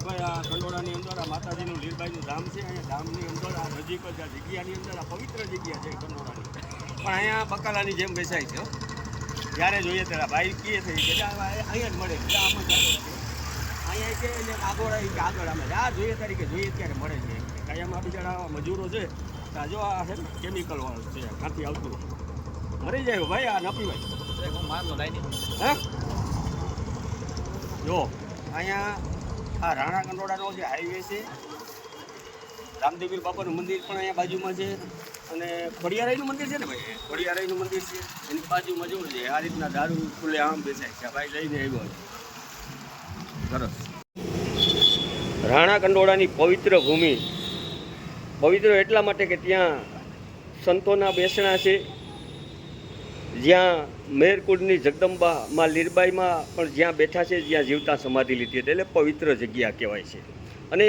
ભાઈ આ કંડોળાની અંદર આ માતાજીનું લીરબાઈનું ધામ છે. અહીંયા ધામની અંદર આ નજીક જ આ જગ્યાની અંદર આ પવિત્ર જગ્યા છે કંડોળાની. પણ અહીંયા બકાલાની જેમ બેસાય છે. જ્યારે જોઈએ ત્યારે ભાઈ કીએ થઈ કે અહીંયા જ મળે આમ જ અહીંયા છે એટલે આગળ આગળ અમે આ જોઈએ તારીખે જોઈએ ત્યારે મળે છે. કાયમ આ બિચારા મજૂરો છે જો આ છે ને કેમિકલ વાળું છે કાંથી આવતું મરી જાય ભાઈ આ ન પીવાય હું મારનો લાઈ હા જો અહીંયા આ રાણા કંડોળાનો જે હાઈવે છે રામદેવીર બાપાનું મંદિર પણ અહીંયા બાજુમાં છે અને ખોડિયારાયનું મંદિર છે ને ભાઈ ખોડિયારાયનું મંદિર છે એની બાજુમાં જોવું છે આ રીતના દારૂ ખુલ્લે આમ બેસાય છે ભાઈ લઈને આવ્યો સરસ. રાણા કંડોળાની પવિત્ર ભૂમિ પવિત્ર એટલા માટે કે ત્યાં સંતોના બેસણા છે, જ્યાં મેરકુંડની જગદંબા માં લીરબાઈમાં પણ જ્યાં બેઠા છે, જ્યાં જીવતા સમાધિ લીધી હતી, એટલે પવિત્ર જગ્યા કહેવાય છે. અને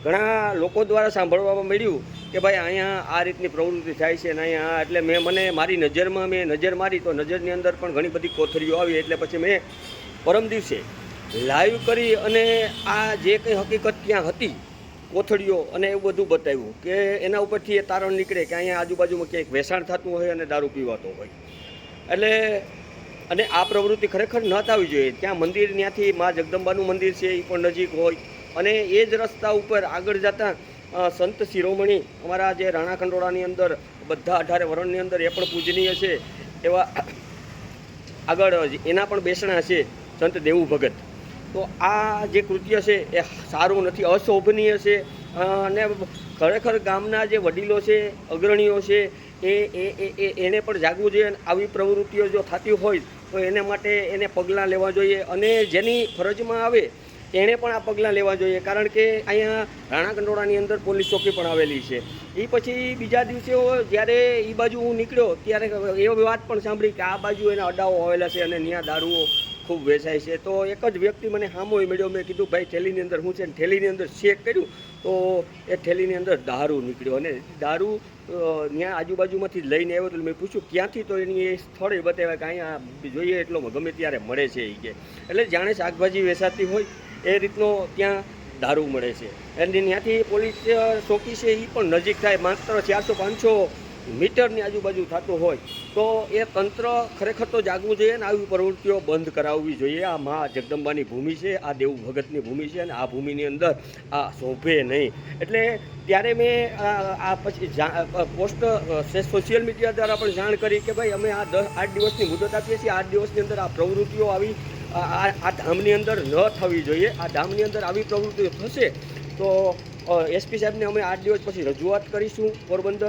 ઘણા લોકો દ્વારા સાંભળવામાં મળ્યું કે ભાઈ અહીંયા આ રીતની પ્રવૃત્તિ થાય છે અને અહીંયા એટલે મને મારી નજરમાં મેં નજર મારી તો નજરની અંદર પણ ઘણી બધી કોથળીઓ આવી. એટલે પછી મેં પરમ દિવસે લાઈવ કરી અને આ જે કંઈ હકીકત ત્યાં હતી કોથળીઓ અને એવું બધું બતાવ્યું કે એના ઉપરથી એ તારણ નીકળે કે અહીંયા આજુબાજુમાં ક્યાંક વેચાણ થતું હોય અને દારૂ પીવાતો હોય. એટલે અને આ પ્રવૃત્તિ ખરેખર ન થવી જોઈએ. ત્યાં મંદિર ત્યાંથી મા જગદંબાનું મંદિર છે એ પણ નજીક હોય અને એ જ રસ્તા ઉપર આગળ જતાં સંત શિરોમણી અમારા જે રાણા કંડોળાની અંદર બધા 18 વરણની અંદર એ પણ પૂજનીય છે એવા આગળ એના પણ બેસણા છે સંત દેવું ભગત. તો આ જે કૃત્ય છે એ સારું નથી, અશોભનીય છે અને ખરેખર ગામના જે વડીલો છે અગ્રણીઓ છે એને પણ જાગવું જોઈએ. આવી પ્રવૃત્તિઓ જો થતી હોય તો એને માટે એને પગલાં લેવા જોઈએ અને જેની ફરજમાં આવે એણે પણ આ પગલાં લેવા જોઈએ. કારણ કે અહીંયા રાણા કંડોળાની અંદર પોલીસ ચોકી પણ આવેલી છે. એ પછી બીજા દિવસે જ્યારે એ બાજુ હું નીકળ્યો ત્યારે એ વાત પણ સાંભળી કે આ બાજુ એના અડાઓ આવેલા છે અને ત્યાં દારૂઓ ખૂબ વેચાય છે. તો એક જ વ્યક્તિ મને સામો મળ્યો. મેં કીધું ભાઈ થેલીની અંદર શું છે ને થેલીની અંદર ચેક કર્યું તો એ થેલીની અંદર દારૂ નીકળ્યો અને દારૂ ત્યાં આજુબાજુમાંથી જ લઈને આવ્યો. તો મેં પૂછ્યું ક્યાંથી, તો એની એ સ્થળે બતાવ્યા કે અહીંયા જોઈએ એટલો ગમે ત્યારે મળે છે એ કે. એટલે જાણે શાકભાજી વેચાતી હોય એ રીતનો ત્યાં દારૂ મળે છે. અને ત્યાંથી પોલીસ ચોકી છે એ પણ નજીક થાય, માત્ર 400-500 મીટરની આજુબાજુ થતું હોય. તો એ તંત્ર ખરેખર તો જાગવું જોઈએ અને આવી પ્રવૃત્તિઓ બંધ કરાવવી જોઈએ. આ મા જગદંબાની ભૂમિ છે, આ દેવ ભગતની ભૂમિ છે અને આ ભૂમિની અંદર આ શોભે નહીં. એટલે ત્યારે મેં આ પછી પોસ્ટ સોશિયલ મીડિયા દ્વારા પણ જાણ કરી કે ભાઈ અમે આ 8 દિવસની મુદત આપીએ છીએ. 8 દિવસની અંદર આ પ્રવૃત્તિઓ આવી આ ધામની અંદર ન થવી જોઈએ. આ ધામની અંદર આવી પ્રવૃત્તિઓ થશે તો એસપી સાહેબને અમે 8 દિવસ પછી રજૂઆત કરીશું પોરબંદર.